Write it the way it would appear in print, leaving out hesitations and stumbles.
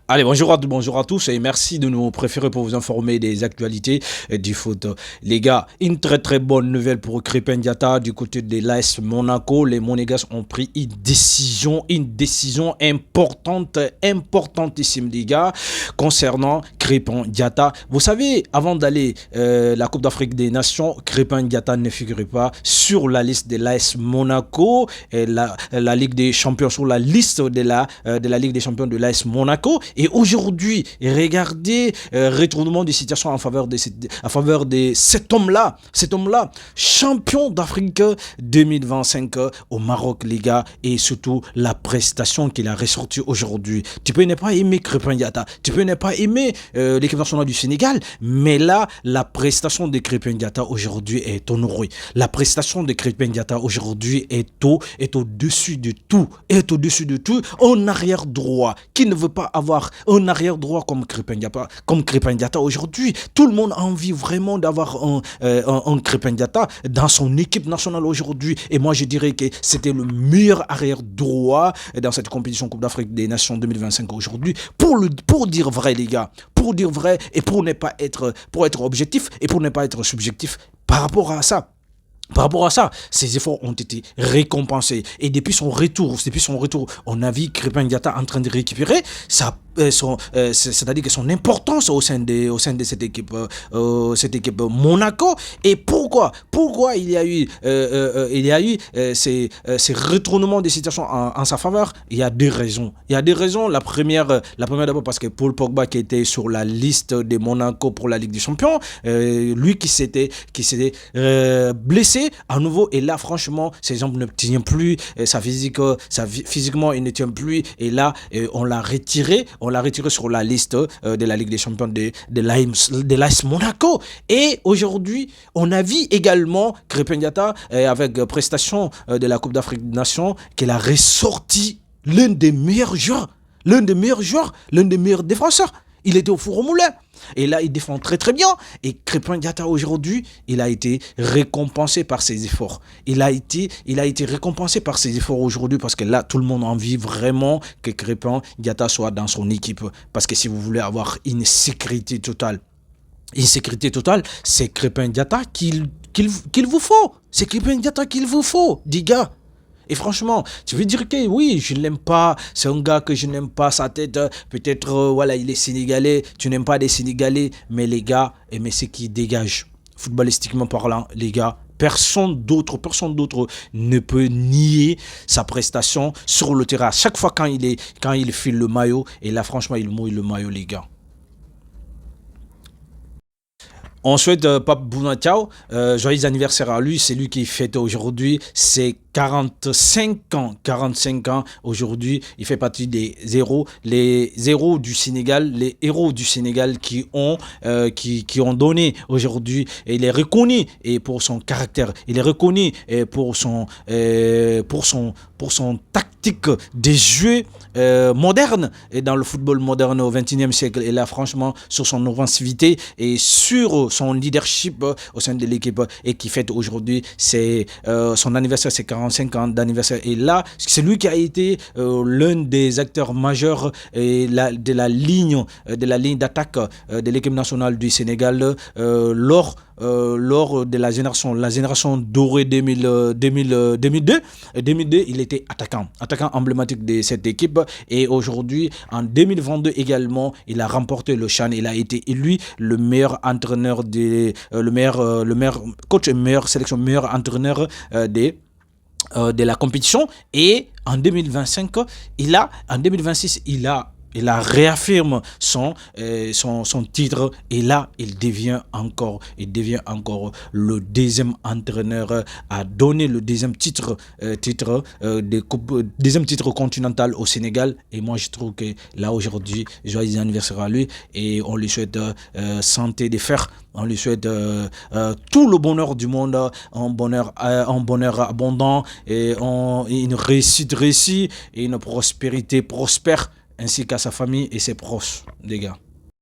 Allez, bonjour à tous et merci de nous préférer pour vous informer des actualités du foot. Les gars, une très bonne nouvelle pour Krépin Diatta du côté de l'AS Monaco. Les Monégas ont pris une décision importantissime les gars, concernant Krépin Diatta. Vous savez, avant d'aller la Coupe d'Afrique des Nations, Krépin Diatta ne figurait pas sur la liste de l'AS Monaco, et la Ligue des Champions, sur la liste de la Ligue des Champions de l'AS Monaco. Et aujourd'hui, regardez, retournement de situation en faveur de cet homme-là, champion d'Afrique 2025 au Maroc, les gars, et surtout la prestation qu'il a ressortie aujourd'hui. Tu peux ne pas aimer Krépin Diatta, tu peux ne pas aimer l'équipe nationale du Sénégal, mais là, la prestation de Krépin Diatta aujourd'hui est honorée. La prestation de Krépin Diatta aujourd'hui est au-dessus de tout, en arrière droit, qui ne veut pas avoir un arrière droit comme Krépin Diatta aujourd'hui. Tout le monde a envie vraiment d'avoir un Krépin Diatta dans son équipe nationale aujourd'hui. Et moi, je dirais que c'était le meilleur arrière droit dans cette compétition Coupe d'Afrique des Nations 2025 aujourd'hui. Pour dire vrai, les gars, pour dire vrai et pour être objectif et pour ne pas être subjectif par rapport à ça. Ses efforts ont été récompensés. Et depuis son retour, on a vu Krépin Diatta en train de récupérer c'est-à-dire que son importance au sein de cette équipe Monaco. Et pourquoi il y a eu ces retournements de situation en sa faveur? Il y a deux raisons. La première d'abord parce que Paul Pogba, qui était sur la liste de Monaco pour la Ligue des Champions, lui qui s'était blessé à nouveau, et là franchement ses jambes ne tiennent plus, physiquement il ne tient plus, et là on l'a retiré sur la liste de la Ligue des Champions de l'AS Monaco. Et aujourd'hui on a vu également Krépin Diatta avec prestation de la Coupe d'Afrique des Nations, qu'elle a ressorti l'un des meilleurs défenseurs. Il était au four au moulin. Et là, il défend très bien. Et Krépin Diatta aujourd'hui, il a été récompensé par ses efforts. Il a été récompensé par ses efforts aujourd'hui, parce que là, tout le monde a envie vraiment que Krépin Diatta soit dans son équipe. Parce que si vous voulez avoir une sécurité totale, c'est Krépin Diatta qu'il vous faut. C'est Krépin Diatta qu'il vous faut, les gars. Et franchement, tu veux dire que oui, je ne l'aime pas, c'est un gars que je n'aime pas, sa tête, peut-être, voilà, il est sénégalais, tu n'aimes pas les Sénégalais, mais les gars, mais ce qui dégage, footballistiquement parlant, les gars, personne d'autre ne peut nier sa prestation sur le terrain. À chaque fois quand il file le maillot, et là, franchement, il mouille le maillot, les gars. On souhaite Pape Bouna Thiaw, joyeux anniversaire à lui, c'est lui qui fête aujourd'hui ses 45 ans aujourd'hui. Il fait partie des les héros du Sénégal, qui ont donné aujourd'hui, et il est reconnu et pour son caractère, il est reconnu et pour son tactique des jeux modernes, et dans le football moderne au XXIe siècle. Et là, franchement, sur son offensivité et sur son leadership au sein de l'équipe, et qui fête aujourd'hui son anniversaire, c'est 45 ans d'anniversaire. Et là, c'est lui qui a été l'un des acteurs majeurs de la ligne d'attaque de l'équipe nationale du Sénégal lors de la génération dorée 2002. Il était attaquant emblématique de cette équipe. Et aujourd'hui, en 2022 également, il a remporté le CHAN. Il a été élu le meilleur entraîneur le meilleur coach et meilleur sélection, meilleur entraîneur de la compétition. Et en 2025, en 2026, il a réaffirme son titre, et là il devient encore le deuxième entraîneur à donner le deuxième titre continental au Sénégal. Et moi je trouve que là aujourd'hui, joyeux anniversaire à lui, et on lui souhaite santé de fer, on lui souhaite tout le bonheur du monde, un bonheur abondant, et une réussite réussie, et une prospérité prospère, ainsi qu'à sa famille et ses proches, les gars.